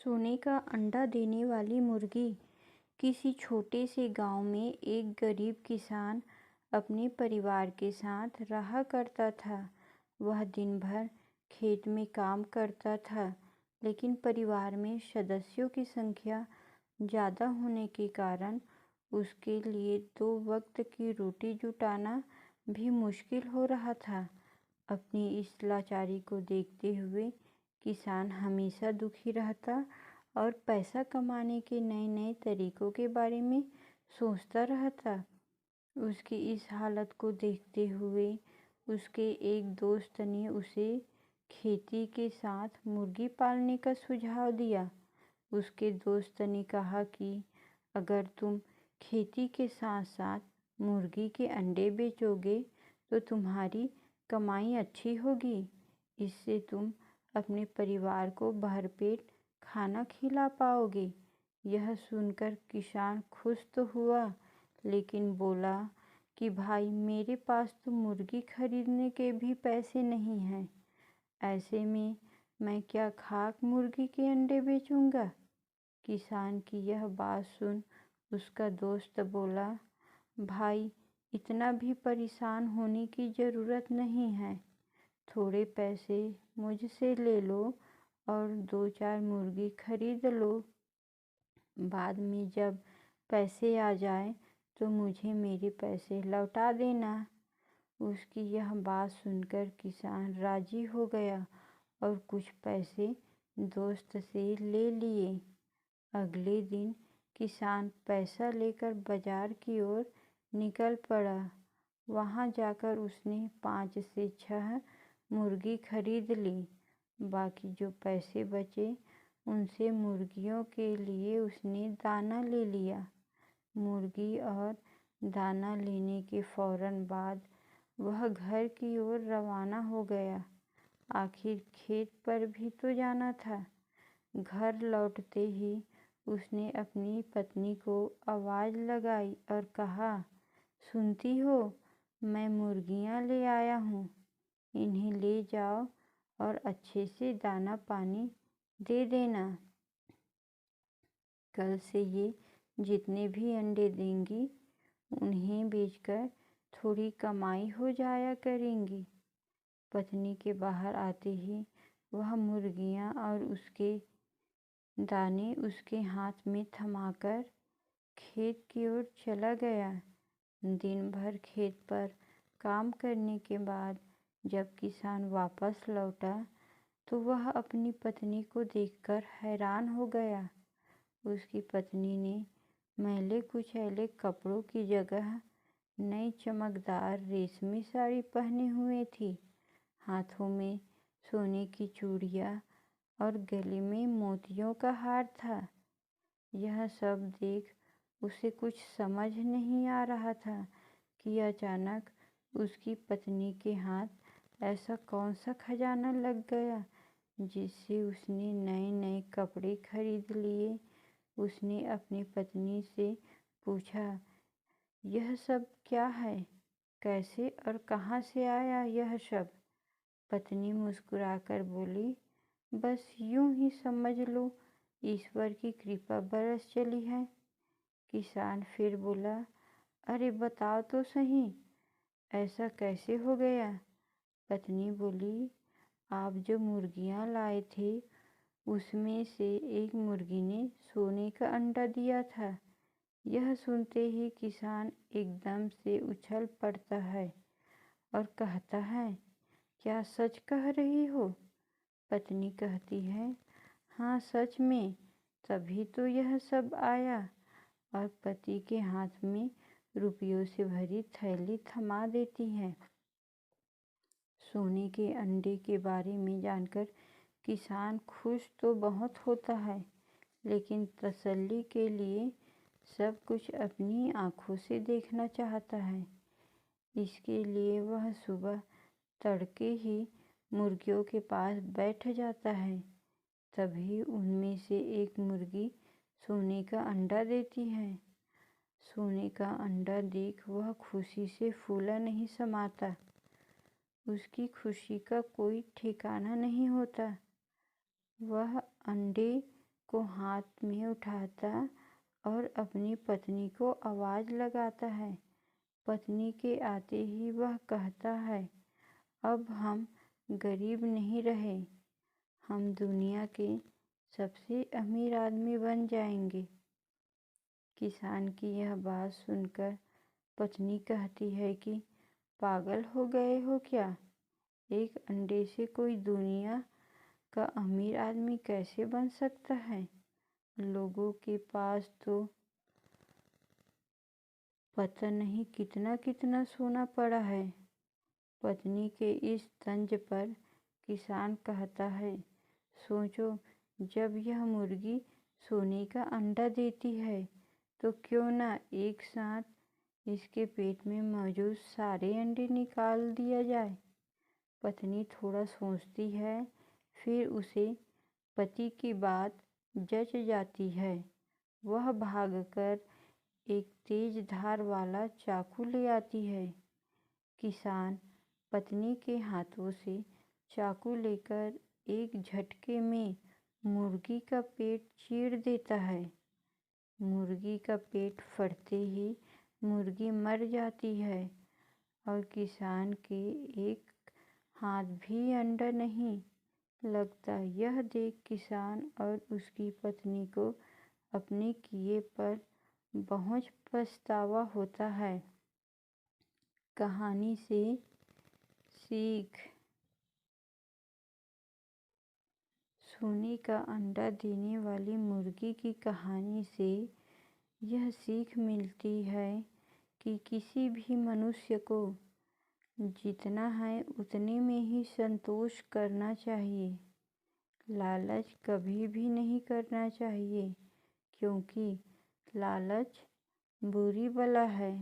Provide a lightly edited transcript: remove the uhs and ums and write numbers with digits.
सोने का अंडा देने वाली मुर्गी। किसी छोटे से गांव में एक गरीब किसान अपने परिवार के साथ रहा करता था। वह दिन भर खेत में काम करता था, लेकिन परिवार में सदस्यों की संख्या ज़्यादा होने के कारण उसके लिए दो वक्त की रोटी जुटाना भी मुश्किल हो रहा था। अपनी इस लाचारी को देखते हुए किसान हमेशा दुखी रहता और पैसा कमाने के नए नए तरीकों के बारे में सोचता रहता। उसकी इस हालत को देखते हुए उसके एक दोस्त ने उसे खेती के साथ मुर्गी पालने का सुझाव दिया। उसके दोस्त ने कहा कि अगर तुम खेती के साथ साथ मुर्गी के अंडे बेचोगे तो तुम्हारी कमाई अच्छी होगी। इससे तुम अपने परिवार को भरपेट खाना खिला पाओगे। यह सुनकर किसान खुश तो हुआ, लेकिन बोला कि भाई, मेरे पास तो मुर्गी खरीदने के भी पैसे नहीं हैं। ऐसे में मैं क्या खाक मुर्गी के अंडे बेचूंगा। किसान की यह बात सुन उसका दोस्त बोला, भाई, इतना भी परेशान होने की ज़रूरत नहीं है। थोड़े पैसे मुझसे ले लो और 2-4 मुर्गी खरीद लो। बाद में जब पैसे आ जाए तो मुझे मेरे पैसे लौटा देना। उसकी यह बात सुनकर किसान राजी हो गया और कुछ पैसे दोस्त से ले लिए। अगले दिन किसान पैसा लेकर बाजार की ओर निकल पड़ा। वहां जाकर उसने 5 से 6 मुर्गी खरीद ली। बाकी जो पैसे बचे उनसे मुर्गियों के लिए उसने दाना ले लिया। मुर्गी और दाना लेने के फौरन बाद वह घर की ओर रवाना हो गया। आखिर खेत पर भी तो जाना था। घर लौटते ही उसने अपनी पत्नी को आवाज़ लगाई और कहा, सुनती हो, मैं मुर्गियाँ ले आया हूँ। इन्हें ले जाओ और अच्छे से दाना पानी दे देना। कल से ये जितने भी अंडे देंगी उन्हें बेचकर थोड़ी कमाई हो जाया करेंगी। पत्नी के बाहर आते ही वह मुर्गियाँ और उसके दाने उसके हाथ में थमाकर खेत की ओर चला गया। दिन भर खेत पर काम करने के बाद जब किसान वापस लौटा तो वह अपनी पत्नी को देखकर हैरान हो गया। उसकी पत्नी ने मैले कुचैले कपड़ों की जगह नई चमकदार रेशमी साड़ी पहने हुए थी। हाथों में सोने की चूड़ियाँ और गले में मोतियों का हार था। यह सब देख उसे कुछ समझ नहीं आ रहा था कि अचानक उसकी पत्नी के हाथ ऐसा कौन सा खजाना लग गया जिससे उसने नए नए कपड़े खरीद लिए। उसने अपनी पत्नी से पूछा, यह सब क्या है? कैसे और कहाँ से आया यह सब? पत्नी मुस्कुराकर बोली, बस यूं ही समझ लो, ईश्वर की कृपा बरस चली है। किसान फिर बोला, अरे बताओ तो सही, ऐसा कैसे हो गया? पत्नी बोली, आप जो मुर्गियाँ लाए थे उसमें से एक मुर्गी ने सोने का अंडा दिया था। यह सुनते ही किसान एकदम से उछल पड़ता है और कहता है, क्या सच कह रही हो? पत्नी कहती है, हाँ सच में, तभी तो यह सब आया। और पति के हाथ में रुपयों से भरी थैली थमा देती है। सोने के अंडे के बारे में जानकर किसान खुश तो बहुत होता है, लेकिन तसल्ली के लिए सब कुछ अपनी आँखों से देखना चाहता है। इसके लिए वह सुबह तड़के ही मुर्गियों के पास बैठ जाता है। तभी उनमें से एक मुर्गी सोने का अंडा देती है। सोने का अंडा देख वह खुशी से फूला नहीं समाता। उसकी खुशी का कोई ठिकाना नहीं होता। वह अंडे को हाथ में उठाता और अपनी पत्नी को आवाज़ लगाता है। पत्नी के आते ही वह कहता है, अब हम गरीब नहीं रहे, हम दुनिया के सबसे अमीर आदमी बन जाएंगे। किसान की यह बात सुनकर पत्नी कहती है कि पागल हो गए हो क्या? एक अंडे से कोई दुनिया का अमीर आदमी कैसे बन सकता है? लोगों के पास तो पता नहीं कितना कितना सोना पड़ा है। पत्नी के इस तंज पर किसान कहता है, सोचो, जब यह मुर्गी सोने का अंडा देती है तो क्यों ना एक साथ इसके पेट में मौजूद सारे अंडे निकाल दिया जाए। पत्नी थोड़ा सोचती है, फिर उसे पति की बात जच जाती है। वह भागकर एक तेज धार वाला चाकू ले आती है। किसान पत्नी के हाथों से चाकू लेकर एक झटके में मुर्गी का पेट चीर देता है। मुर्गी का पेट फटते ही मुर्गी मर जाती है और किसान के एक हाथ भी अंडा नहीं लगता। यह देख किसान और उसकी पत्नी को अपने किए पर बहुत पछतावा होता है। कहानी से सीख। सोने का अंडा देने वाली मुर्गी की कहानी से यह सीख मिलती है कि किसी भी मनुष्य को जितना है उतने में ही संतोष करना चाहिए। लालच कभी भी नहीं करना चाहिए, क्योंकि लालच बुरी बला है।